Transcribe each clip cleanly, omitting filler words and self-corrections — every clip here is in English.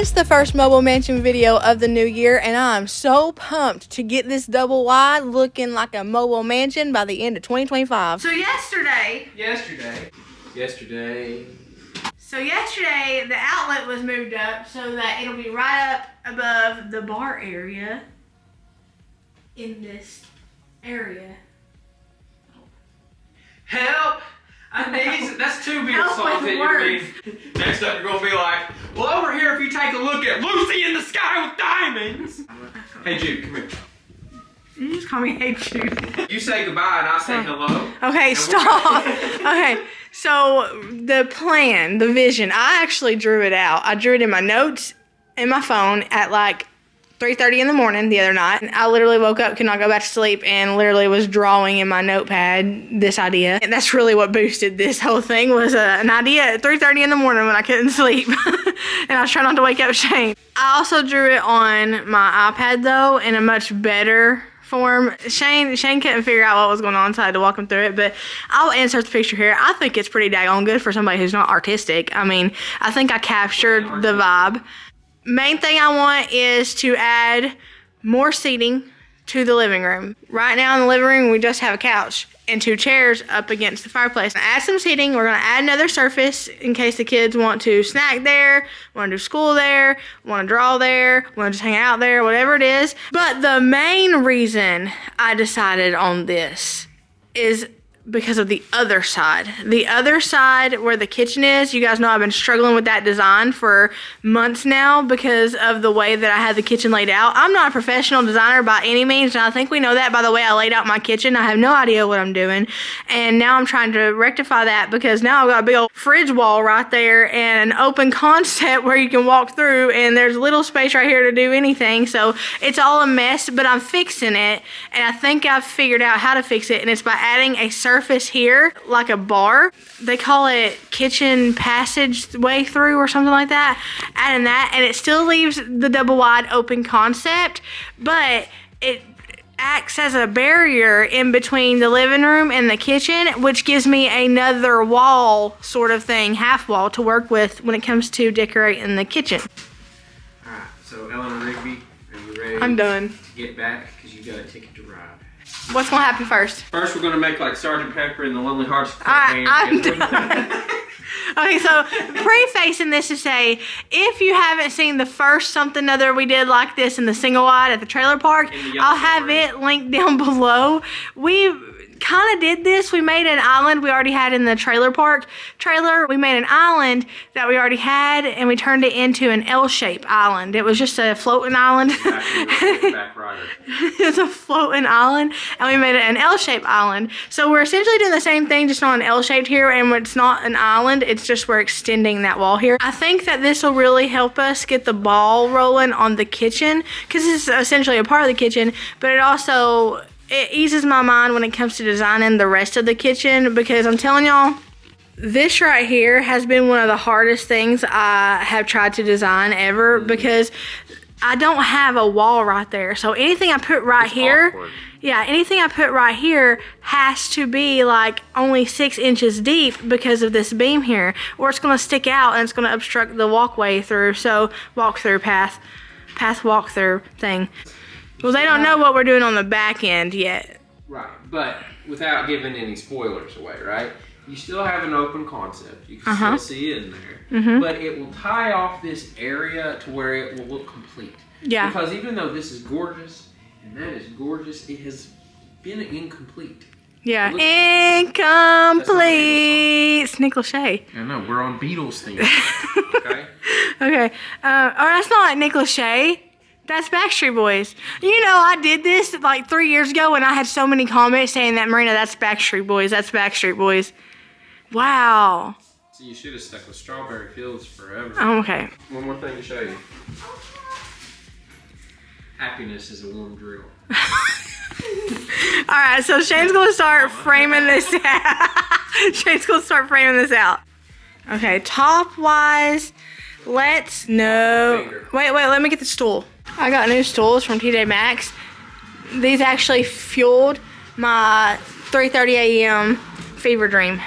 It's the first mobile mansion video of the new year, and I'm so pumped to get this double wide looking like a mobile mansion by the end of 2025. So yesterday, the outlet was moved up so that it'll be right up above the bar area in this area. Help! I need, that's too big salted. Next up, you're gonna be like, well, over here, if you take a look at Lucy in the Sky with Diamonds. Hey, Jude, come here. You just call me Hey Jude. You say goodbye and I say hello. Okay, stop. Okay, so the plan, the vision, I actually drew it out. I drew it in my notes in my phone at like 3:30 in the morning the other night. I literally woke up, could not go back to sleep, and literally was drawing in my notepad this idea. And that's really what boosted this whole thing, was an idea at 3:30 in the morning when I couldn't sleep. And I was trying not to wake up Shane. I also drew it on my iPad though, in a much better form. Shane couldn't figure out what was going on, so I had to walk him through it, but I'll insert the picture here. I think it's pretty daggone good for somebody who's not artistic. I mean, I think I captured the vibe. Main thing I want is to add more seating to the living room. Right now in the living room, we just have a couch and 2 chairs up against the fireplace. Add some seating. We're gonna add another surface in case the kids want to snack there, want to do school there, want to draw there, want to just hang out there, whatever it is. But the main reason I decided on this is because of the other side. The other side where the kitchen is, you guys know I've been struggling with that design for months now because of the way that I had the kitchen laid out. I'm not a professional designer by any means, and I think we know that by the way I laid out my kitchen. I have no idea what I'm doing, and now I'm trying to rectify that because now I've got a big old fridge wall right there and an open concept where you can walk through, and there's little space right here to do anything, so it's all a mess, but I'm fixing it, and I think I've figured out how to fix it, and it's by adding a surface here like a bar. They call it kitchen passageway through or something like that. Adding that, and it still leaves the double wide open concept, but it acts as a barrier in between the living room and the kitchen, which gives me another wall sort of thing, half wall, to work with when it comes to decorating the kitchen. Alright, so Ellen Rigby, are you ready? I'm done. To get back, because you got a ticket to ride. What's gonna happen first? First, we're gonna make like Sgt. Pepper and the Lonely Hearts. I'm done. Okay, so prefacing this to say, if you haven't seen the first something other we did like this in the single wide at the trailer park, I'll have it linked down below. We kind of did this. We made an island we already had in the trailer park trailer. We made an island that we already had, and we turned it into an L-shaped island. It was just a floating island. It's a floating island, and we made it an L-shaped island. So we're essentially doing the same thing, just not an L-shaped here, and it's not an island. It's just we're extending that wall here. I think that this will really help us get the ball rolling on the kitchen, because this is essentially a part of the kitchen, but it eases my mind when it comes to designing the rest of the kitchen, because I'm telling y'all, this right here has been one of the hardest things I have tried to design ever, because I don't have a wall right there. So anything I put right here, anything I put right here has to be like only 6 inches deep because of this beam here, or it's gonna stick out and it's gonna obstruct the walkway through. So walk-through path walk-through thing. Well, they don't know what we're doing on the back end yet. Right, but without giving any spoilers away, right? You still have an open concept. You can still see it in there. But it will tie off this area to where it will look complete. Yeah. Because even though this is gorgeous, and that is gorgeous, it has been incomplete. Yeah, incomplete. Sneak Lachey. I know, we're on Beatles theme. Okay? Okay. That's not like Nick Lachey. That's Backstreet Boys. You know, I did this like 3 years ago, and I had so many comments saying that, Merina, that's Backstreet Boys. That's Backstreet Boys. Wow. So you should have stuck with Strawberry Fields forever. Oh, okay. One more thing to show you. Happiness is a warm drill. Alright, so Shane's going to start framing this out. Shane's going to start framing this out. Okay, top-wise, let's know. Wait, let me get the stool. I got new stools from TJ Maxx. These actually fueled my 3:30 a.m. fever dream.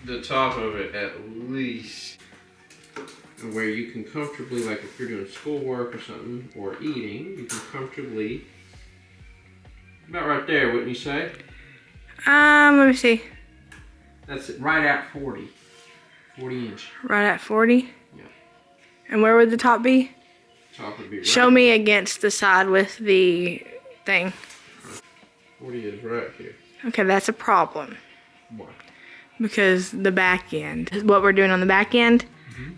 The top of it, at least. And where you can comfortably, like if you're doing schoolwork or something, or eating, you can comfortably, about right there, wouldn't you say? Let me see. That's right at 40 inch. Right at 40? Yeah. And where would the top be? Top would be right. Show me against the side with the thing. 40 is right here. Okay, that's a problem. Why? Because the back end, what we're doing on the back end,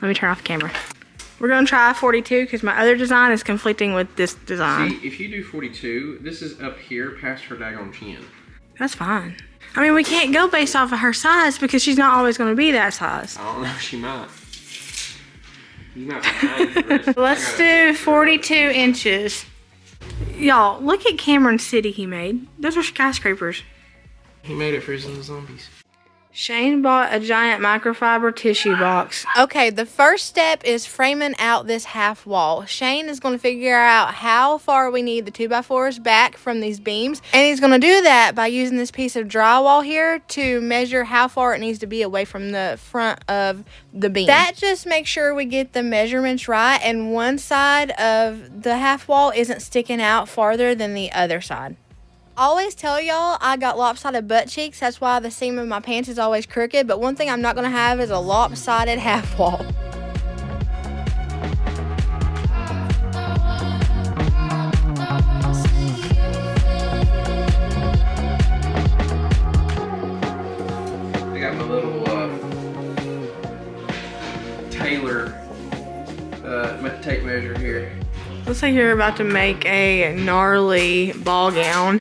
let me turn off the camera. We're gonna try 42 because my other design is conflicting with this design. See, if you do 42, this is up here past her daggone chin. That's fine. I mean, we can't go based off of her size because she's not always gonna be that size. I don't know, she might. You might be fine for the rest. Let's do 42 inches. Y'all, look at Cameron City he made. Those are skyscrapers. He made it for his little zombies. Shane bought a giant microfiber tissue box. Okay, the first step is framing out this half wall. Shane is going to figure out how far we need the 2x4s back from these beams. And he's going to do that by using this piece of drywall here to measure how far it needs to be away from the front of the beam. That just makes sure we get the measurements right and one side of the half wall isn't sticking out farther than the other side. Always tell y'all I got lopsided butt cheeks. That's why the seam of my pants is always crooked. But one thing I'm not going to have is a lopsided half wall. I got my little tailor tape measure here. Looks like you're about to make a gnarly ball gown.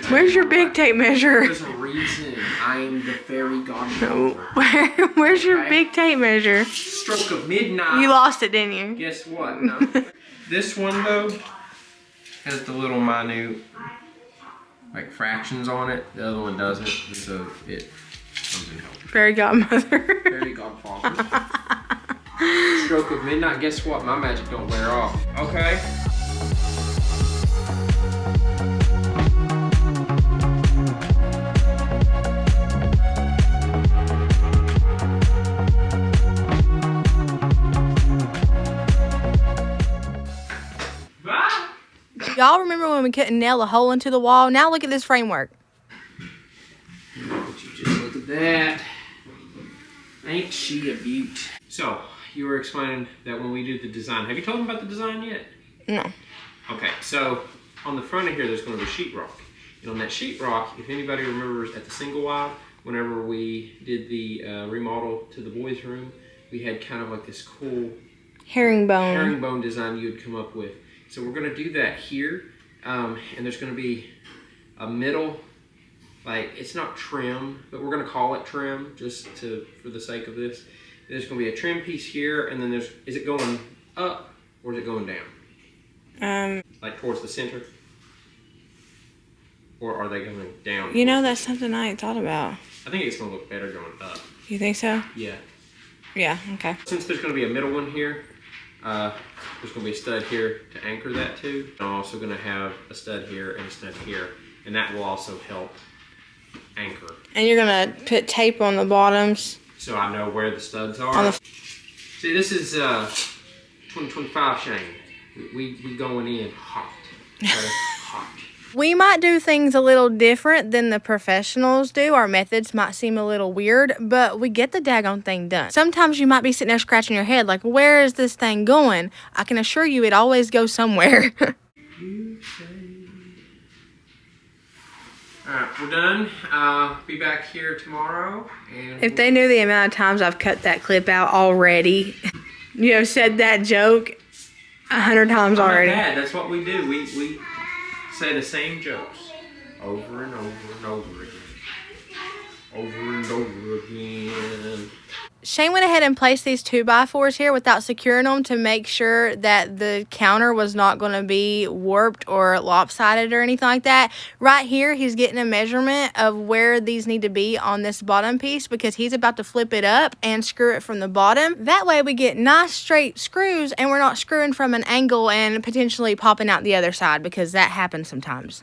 Where's your big tape measure? There's a reason I am the fairy godmother. Where's your big tape measure? Stroke of midnight. You lost it, didn't you? Guess what? No. This one though has the little minute like fractions on it. The other one doesn't, so it comes in helpful. Fairy godmother. Fairy godfather. Stroke of midnight. Guess what? My magic don't wear off. Okay. Y'all remember when we couldn't nail a hole into the wall? Now look at this framework. Would you just look at that? Ain't she a beaut? So, you were explaining that when we do the design, have you told them about the design yet? No. Okay, so on the front of here, there's going to be sheetrock. And on that sheetrock, if anybody remembers at the single wide, whenever we did the remodel to the boys' room, we had kind of like this cool herringbone design you had come up with. So we're going to do that here, and there's going to be a middle, like it's not trim, but we're going to call it trim just for the sake of this. There's going to be a trim piece here, and then is it going up or is it going down? Like towards the center? Or are they going down? You know, that's something I ain't thought about. I think it's going to look better going up. You think so? Yeah. Yeah, okay. Since there's going to be a middle one here, there's going to be a stud here to anchor that to. I'm also going to have a stud here and a stud here, and that will also help anchor. And you're going to put tape on the bottoms? So I know where the studs are. See, this is 2025 Shane. We going in hot. Okay? Hot. We might do things a little different than the professionals do. Our methods might seem a little weird, but we get the daggone thing done. Sometimes you might be sitting there scratching your head like, where is this thing going? I can assure you it always goes somewhere. Alright, we're done. Be back here tomorrow. And if they knew the amount of times I've cut that clip out already, you know, said that joke 100 times already. Bad. That's what we do. We say the same jokes over and over and over again. Over and over again. Shane went ahead and placed these 2x4s here without securing them to make sure that the counter was not going to be warped or lopsided or anything like that. Right here, he's getting a measurement of where these need to be on this bottom piece because he's about to flip it up and screw it from the bottom. That way we get nice straight screws and we're not screwing from an angle and potentially popping out the other side because that happens sometimes.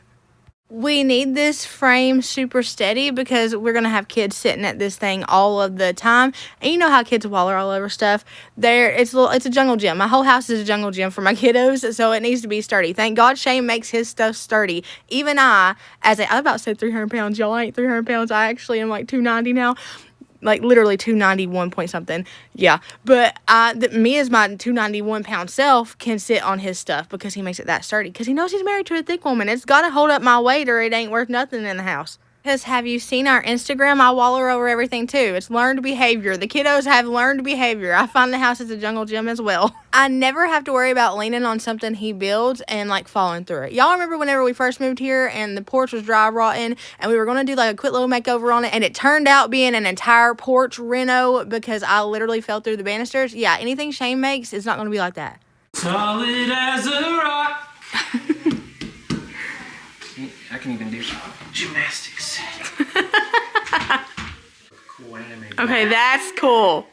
We need this frame super steady because we're going to have kids sitting at this thing all of the time. And you know how kids waller all over stuff. It's a jungle gym. My whole house is a jungle gym for my kiddos, so it needs to be sturdy. Thank God Shane makes his stuff sturdy. Even I was about to say 300 pounds. Y'all, I ain't 300 pounds. I actually am like 290 now. Like literally 291 point something. Yeah. But me as my 291 pound self can sit on his stuff because he makes it that sturdy. Because he knows he's married to a thick woman. It's got to hold up my weight or it ain't worth nothing in the house. Because have you seen our Instagram? I waller over everything too. It's learned behavior. The kiddos have learned behavior. I find the house is a jungle gym as well. I never have to worry about leaning on something he builds and like falling through it. Y'all remember whenever we first moved here and the porch was dry rotten and we were going to do like a quick little makeover on it and it turned out being an entire porch reno because I literally fell through the banisters? Yeah, anything Shane makes is not going to be like that. Solid as a rock. I can even do gymnastics. Cool anime. Okay, that's cool.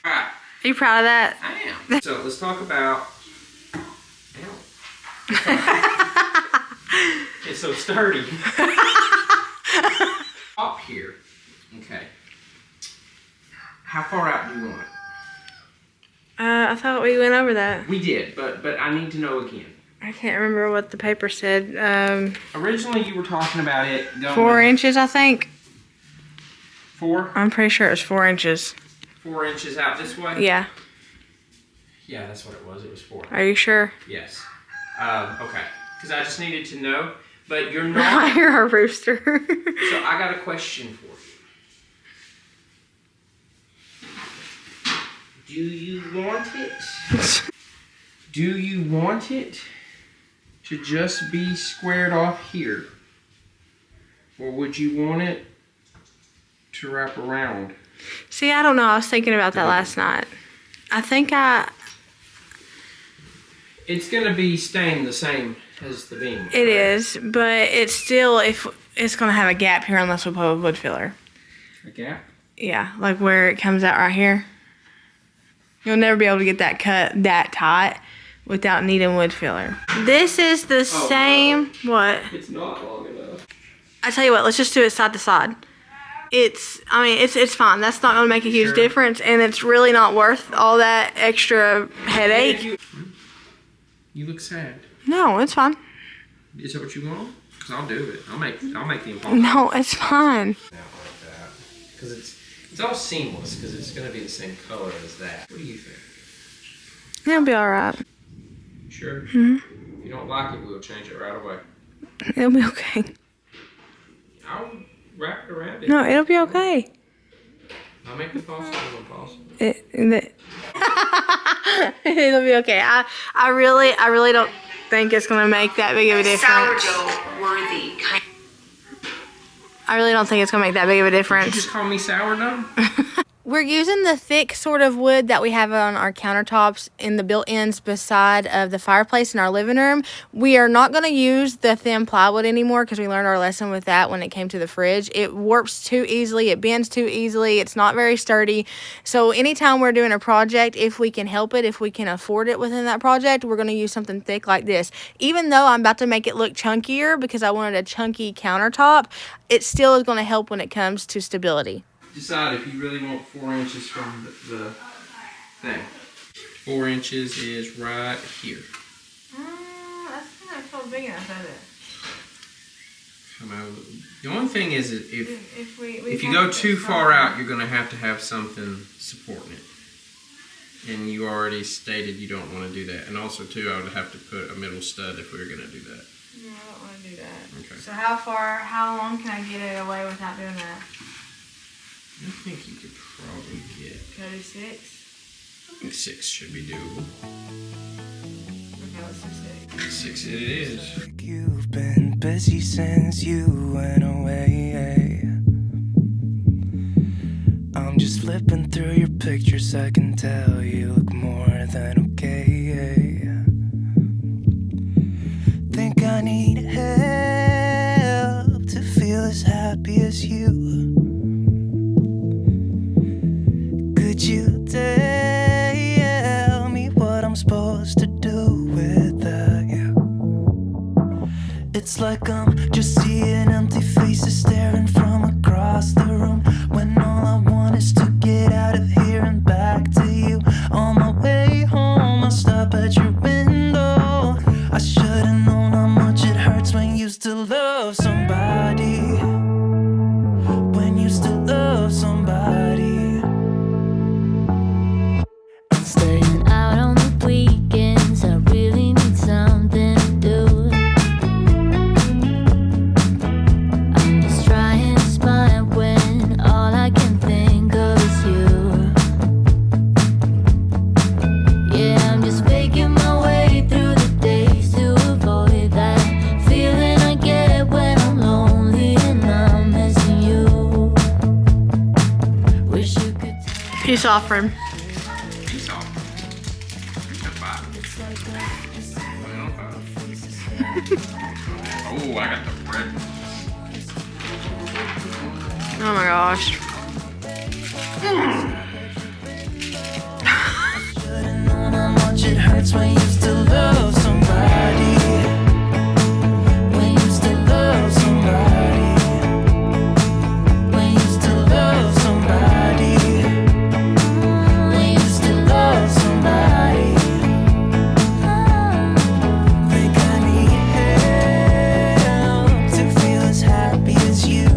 Alright. Are you proud of that? I am. So let's talk about. It's so sturdy. Up here. Okay. How far out do you want it? I thought we went over that. We did, but I need to know again. I can't remember what the paper said. Originally, you were talking about it going 4 inches, I think. 4? I'm pretty sure it was 4 inches. 4 inches out this way? Yeah. Yeah, that's what it was. It was 4. Are you sure? Yes. Okay. Because I just needed to know. But you're not. You're a rooster. So I got a question for you. Do you want it? Do you want it to just be squared off here? Or would you want it to wrap around? See, I don't know. I was thinking about that last night. I think It's going to be staying the same as the beam. It is, but it's still, if it's going to have a gap here unless we put a wood filler. A gap? Yeah, like where it comes out right here. You'll never be able to get that cut that tight without needing wood filler. This is the same. No. What? It's not long enough. I tell you what, let's just do it side to side. It's fine. That's not going to make a huge difference, and it's really not worth all that extra headache. You look sad. No, it's fine. Is that what you want? Because I'll do it. I'll make the impossible. No, it's fine. Because it's all seamless. Because it's going to be the same color as that. What do you think? It'll be all right. Sure. Mm-hmm. If you don't like it, we'll change it right away. It'll be okay. I'll wrap it around it. No, it'll be okay. I'll make the possible impossible. It'll be okay. I really don't think it's gonna make that big of a difference. Sourdough worthy. I really don't think it's gonna make that big of a difference. Did you just call me sourdough? We're using the thick sort of wood that we have on our countertops in the built-ins beside of the fireplace in our living room. We are not going to use the thin plywood anymore because we learned our lesson with that when it came to the fridge. It warps too easily. It bends too easily. It's not very sturdy. So anytime we're doing a project, if we can help it, if we can afford it within that project, we're going to use something thick like this. Even though I'm about to make it look chunkier because I wanted a chunky countertop, it still is going to help when it comes to stability. Decide if you really want 4 inches from the thing. 4 inches is right here. That's kind of feel big enough, doesn't it? The only thing is if you go too far out, you're going to have something supporting it. And you already stated you don't want to do that. And also, too, I would have to put a middle stud if we were going to do that. No, I don't want to do that. Okay. So how long can I get it away without doing that? I think you could probably get... Can I do 6? I think 6 should be doable. Okay, let's do 6. 6 it is. You've been busy since you went away. I'm just flipping through your pictures. I can tell you look more than okay. Think I need help to feel as happy as you. Could you tell me what I'm supposed to do without you? It's It's like I'm just seeing empty faces staring from across the room, when all I want is to get out of here and back to you. On my way home, I'll stop at your window. I should've known how much it hurts when you still love somebody. When you still love somebody. I'm staying out on the weekends. I really need something to do. I'm just trying to smile when all I can think of is you. Yeah, I'm just faking my way through the days to avoid that feeling I get when I'm lonely and I'm missing you. Wish you could Peace offering. Peace off. Goodbye. Oh, I got the bread. Oh my gosh. Should've known how much it hurts when you still love somebody. When you still love somebody. When you still love somebody. When you still love somebody. Think I need help to feel as happy as you.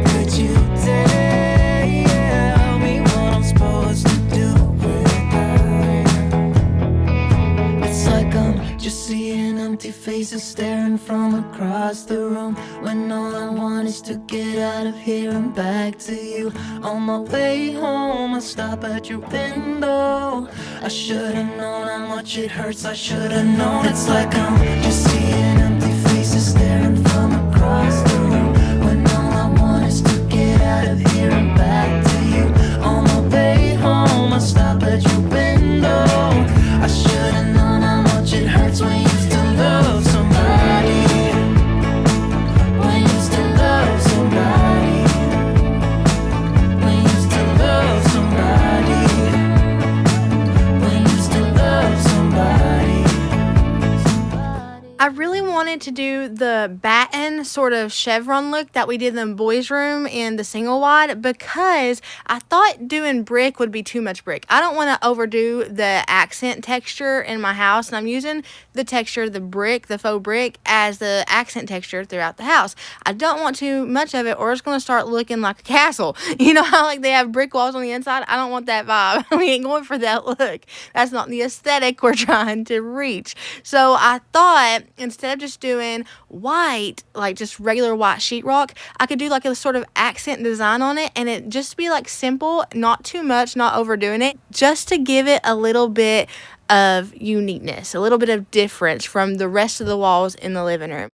Could you tell me what I'm supposed to do with that? It's like I'm just seeing empty faces staring from across the room, when all I want is to get out of here and back to you. On my way home, I stop at your window. I should've known how much it hurts. I should've known. It's like I'm just seeing empty faces staring from across the room, when all I want is to get out of here and back to you. On my way home, I stop at your window. I should've known how much it hurts when you still love somebody. When you still love somebody. When you still love somebody. When you still love somebody. I really wanted to do the batten sort of chevron look that we did in the boys' room in the single wide, because I thought doing brick would be too much brick. I don't want to overdo the accent texture in my house, and I'm using the texture, the brick, the faux brick, as the accent texture throughout the house. I don't want too much of it, or it's going to start looking like a castle. You know how like they have brick walls on the inside? I don't want that vibe. We ain't going for that look. That's not the aesthetic we're trying to reach. So I thought instead of just doing white, like just regular white sheetrock, I could do like a sort of accent design on it, and it just be like simple, not too much, not overdoing it, just to give it a little bit of uniqueness, a little bit of difference from the rest of the walls in the living room.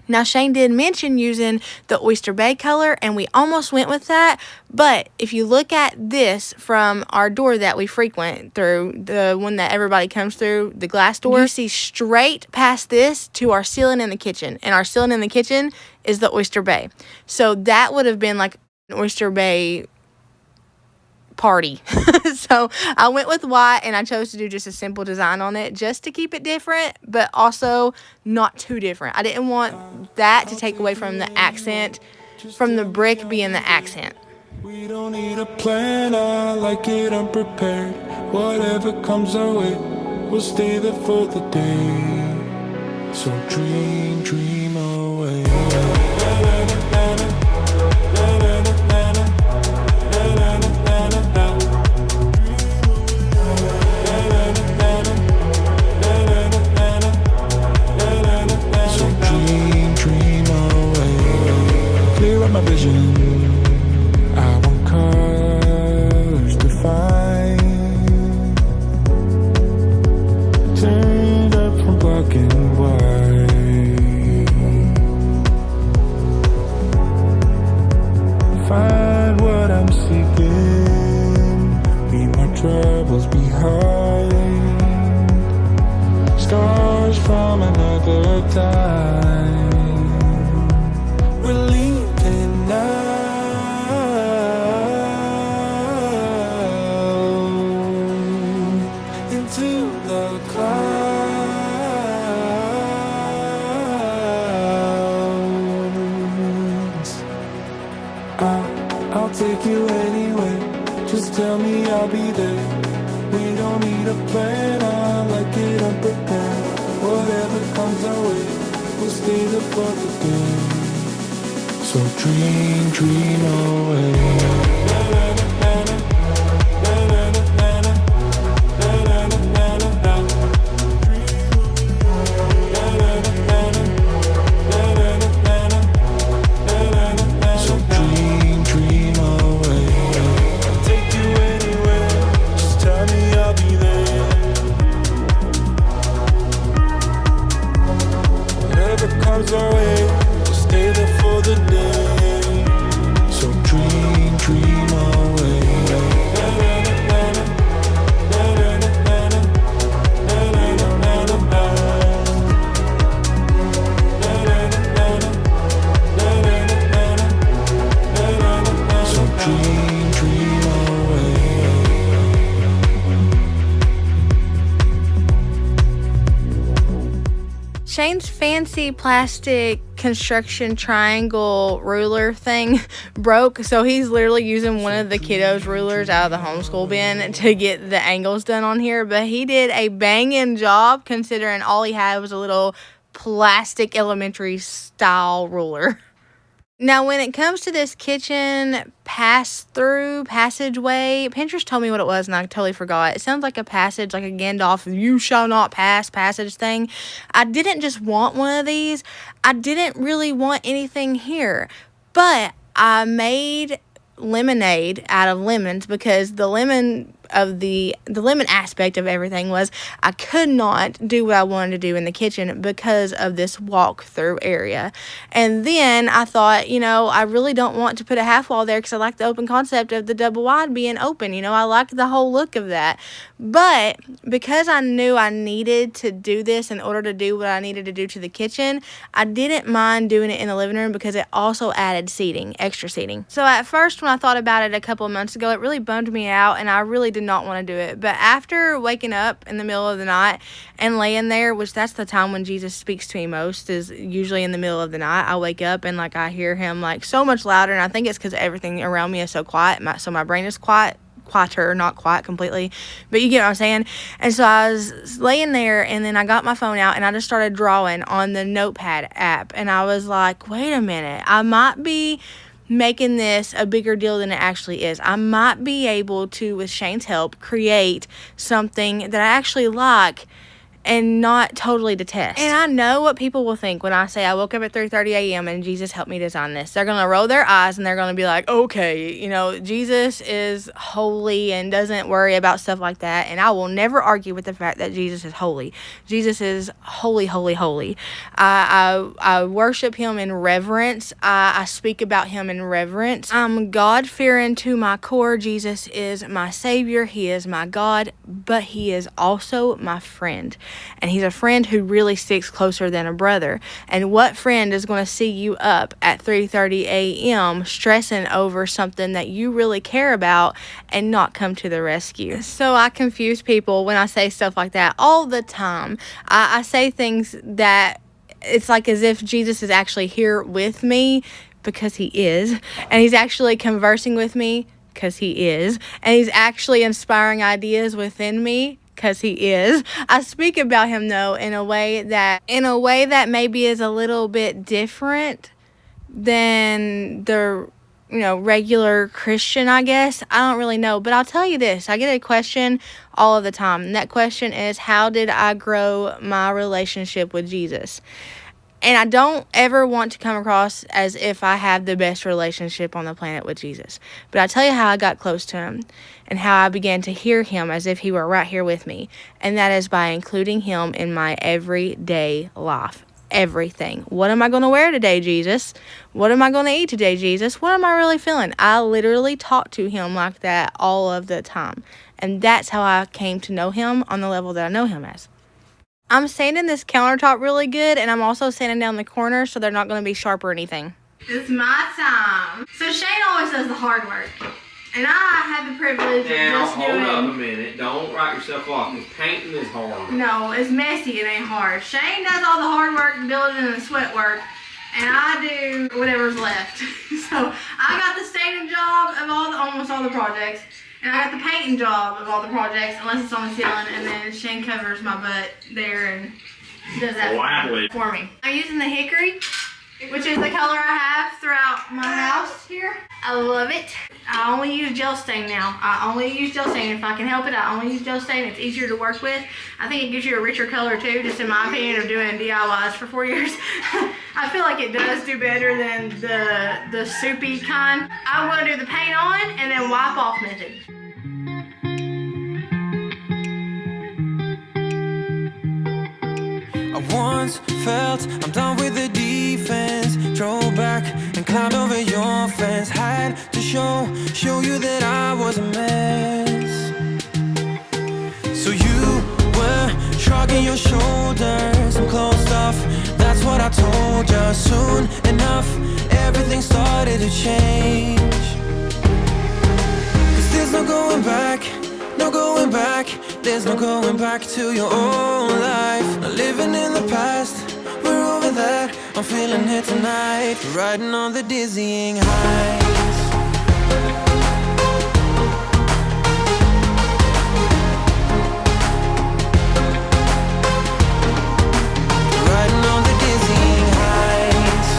Now, Shane did mention using the Oyster Bay color, and we almost went with that. But if you look at this from our door that we frequent through, the one that everybody comes through, the glass door, you see straight past this to our ceiling in the kitchen. And our ceiling in the kitchen is the Oyster Bay. So that would have been like an Oyster Bay party. So I went with white, and I chose to do just a simple design on it just to keep it different, but also not too different. I didn't want that to take away from the accent, from the brick being the accent. We don't need a plan, I like it unprepared. Whatever comes our way, we'll stay there for the day. So dream, dream away. My vision, I want colors to find, turned up from black and white. Find what I'm seeking, leave my troubles behind. Stars from another time. We're leaving now into the clouds. I'll take you anywhere. Just tell me I'll be there. We don't need a plan, I like it unprepared. Whatever comes our way, we'll stay there for the day. So dream away. Shane's fancy plastic construction triangle ruler thing broke, so he's literally using one of the kiddos' rulers out of the homeschool bin to get the angles done on here, but he did a banging job considering all he had was a little plastic elementary style ruler. Now, when it comes to this kitchen passageway, Pinterest told me what it was and I totally forgot. It sounds like a passage, like a Gandalf, you shall not pass passage thing. I didn't just want one of these. I didn't really want anything here. But I made lemonade out of lemons because the lemon aspect of everything was I could not do what I wanted to do in the kitchen because of this walk-through area. And then I thought, I really don't want to put a half wall there because I like the open concept of the double wide being open. I like the whole look of that. But because I knew I needed to do this in order to do what I needed to do to the kitchen, I didn't mind doing it in the living room because it also added seating, extra seating. So at first when I thought about it a couple of months ago, it really bummed me out and I really did not want to do it. But after waking up in the middle of the night and laying there, which that's the time when Jesus speaks to me most, is usually in the middle of the night. I wake up and I hear him so much louder, and I think it's because everything around me is so quiet. So my brain is quieter, not quiet completely, but you get what I'm saying. And so I was laying there, and then I got my phone out and I just started drawing on the notepad app, and I was like, wait a minute, I might be making this a bigger deal than it actually is. I might be able to, with Shane's help, create something that I actually like and not totally detest. And I know what people will think when I say I woke up at 3:30 a.m. and Jesus helped me design this. They're going to roll their eyes and they're going to be like, okay, Jesus is holy and doesn't worry about stuff like that. And I will never argue with the fact that Jesus is holy. Jesus is holy, holy, holy. I worship him in reverence. I speak about him in reverence. I'm God-fearing to my core. Jesus is my Savior. He is my God, but he is also my friend. And he's a friend who really sticks closer than a brother. And what friend is going to see you up at 3:30 a.m. stressing over something that you really care about and not come to the rescue? So I confuse people when I say stuff like that all the time. I say things that it's like as if Jesus is actually here with me, because he is. And he's actually conversing with me, because he is. And he's actually inspiring ideas within me, because he is. I speak about him though in a way that maybe is a little bit different than the regular Christian, I guess. I don't really know, but I'll tell you this. I get a question all of the time, and that question is, how did I grow my relationship with Jesus? And I don't ever want to come across as if I have the best relationship on the planet with Jesus. But I'll tell you how I got close to him and how I began to hear him as if he were right here with me. And that is by including him in my everyday life. Everything. What am I going to wear today, Jesus? What am I going to eat today, Jesus? What am I really feeling? I literally talk to him like that all of the time. And that's how I came to know him on the level that I know him as. I'm sanding this countertop really good, and I'm also sanding down the corners so they're not going to be sharp or anything. It's my time. So Shane always does the hard work, and I have the privilege of just doing... Now, hold up a minute. Don't write yourself off, because painting is hard. No, it's messy. It ain't hard. Shane does all the hard work, the building, and the sweat work, and I do whatever's left. So I got the staining job of almost all the projects. And I got the painting job of all the projects, unless it's on the ceiling, and then Shane covers my butt there and does that for me. I'm using the hickory, which is the color I have throughout my house here. I love it. I only use gel stain now. I only use gel stain. If I can help it, I only use gel stain. It's easier to work with. I think it gives you a richer color too, just in my opinion of doing DIYs for 4 years. I feel like it does do better than the soupy kind. I'm going to do the paint on and then wipe off method. I once felt I'm done with the defense. Drove back and climbed over your fence. Had to show you that I was a mess. So you were shrugging your shoulders. I'm closed off, that's what I told you. Soon enough, everything started to change. 'Cause there's no going back, no going back. There's no going back to your old life. Not living in the past, we're over that. I'm feeling it tonight, riding on the dizzying heights. Riding on the dizzying heights.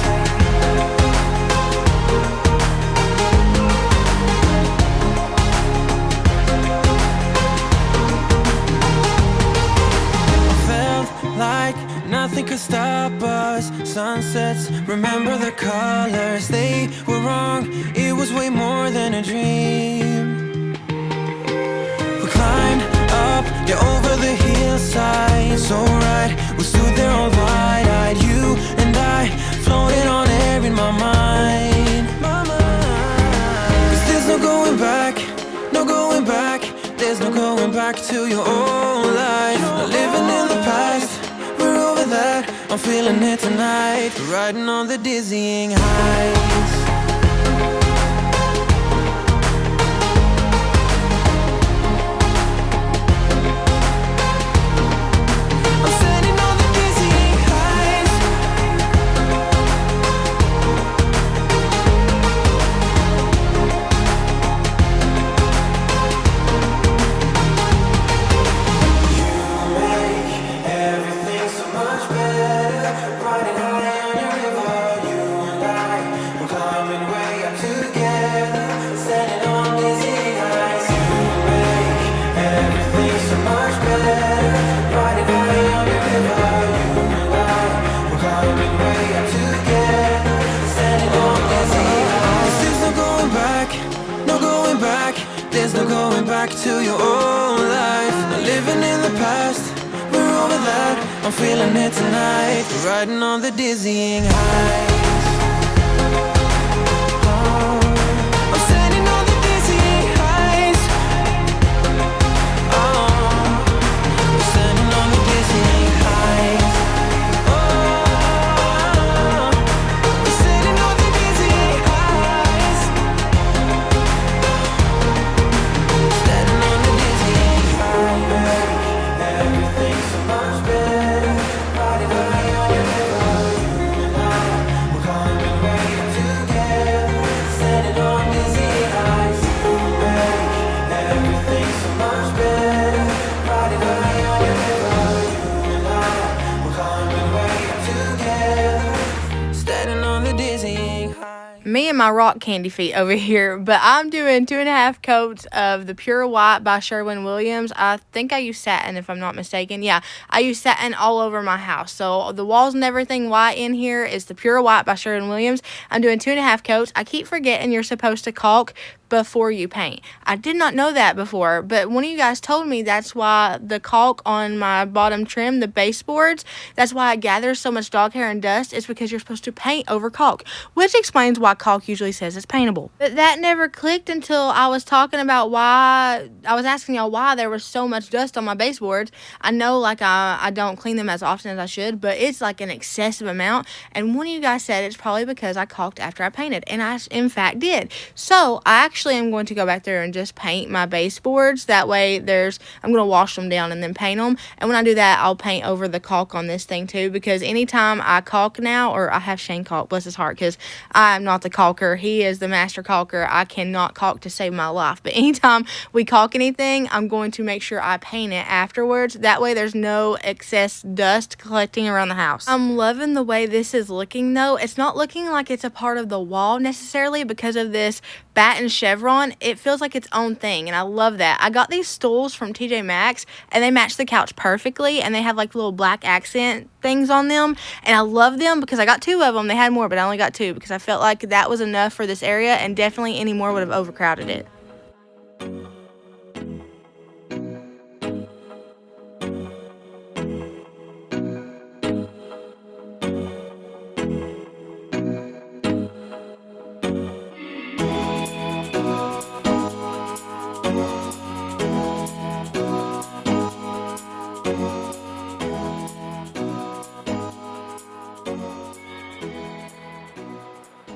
Like nothing could stop us. Sunsets, remember the colors. They were wrong, it was way more than a dream. We climbed up, yeah, over the hillside. So right, we stood there all wide-eyed. You and I, floating on air in my mind. 'Cause there's no going back, no going back. There's no going back to your old life. Not living in the past, we're over that. I'm feeling it tonight, riding on the dizzying heights. I'm standing on the dizzying heights. Everything so much better, riding high on your river. You and I, we're climbing way up together, standing on dizzy heights. You make everything so much better, riding high on your river. You and I, we're climbing way up together, standing on dizzy heights. There's no going back, no going back. There's no going back to your old life. Not living in the past, we're over that. I'm feeling it tonight, riding on the dizzying heights. Oh, I'm standing on the dizzying heights. Oh, I'm standing on the dizzying heights. Oh, I'm standing on the dizzying heights. Standing on the dizzying heights. Everything so much better, riding high on your river. You and I, we're climbing way up together, standing on dizzy heights. You make everything so much better, riding high on your river. You and I, we're climbing way up together, standing on the dizzying heights. Me and my rock candy feet over here, but I'm doing 2.5 coats of the Pure White by Sherwin-Williams. I think I use satin, if I'm not mistaken. Yeah, I use satin all over my house. So the walls and everything white in here is the Pure White by Sherwin-Williams. I'm doing 2.5 coats. I keep forgetting you're supposed to caulk before you paint. I did not know that before, but one of you guys told me that's why the caulk on my bottom trim, the baseboards, that's why it gathers so much dog hair and dust. It's because you're supposed to paint over caulk, which explains why caulk usually says it's paintable. But that never clicked until I was talking about why, I was asking y'all why there was so much dust on my baseboards. I know like I don't clean them as often as I should, but it's like an excessive amount. And one of you guys said it's probably because I caulked after I painted, and I in fact did. So I actually am going to go back there and just paint my baseboards. That way I'm going to wash them down and then paint them. And when I do that, I'll paint over the caulk on this thing too, because anytime I caulk now, or I have Shane caulk, bless his heart, because I'm not the caulker. caulker. He is the master caulker. I cannot caulk to save my life. But anytime we caulk anything, I'm going to make sure I paint it afterwards. That way there's no excess dust collecting around the house. I'm loving the way this is looking though. It's not looking like it's a part of the wall necessarily because of this batten chevron. It feels like its own thing, and I love that. I got these stools from TJ Maxx, and they match the couch perfectly, and they have like little black accent things on them, and I love them because I got 2 of them. They had more, but I only got 2 because I felt like that was enough for this area, and definitely any more would have overcrowded it.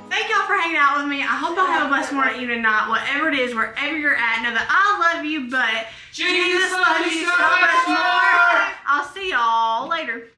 Thank y'all for hanging out with me. I hope y'all have a blessed morning, evening, night, whatever it is, wherever you're at. Know that I love you, but Jesus loves you so much more. I'll see y'all later.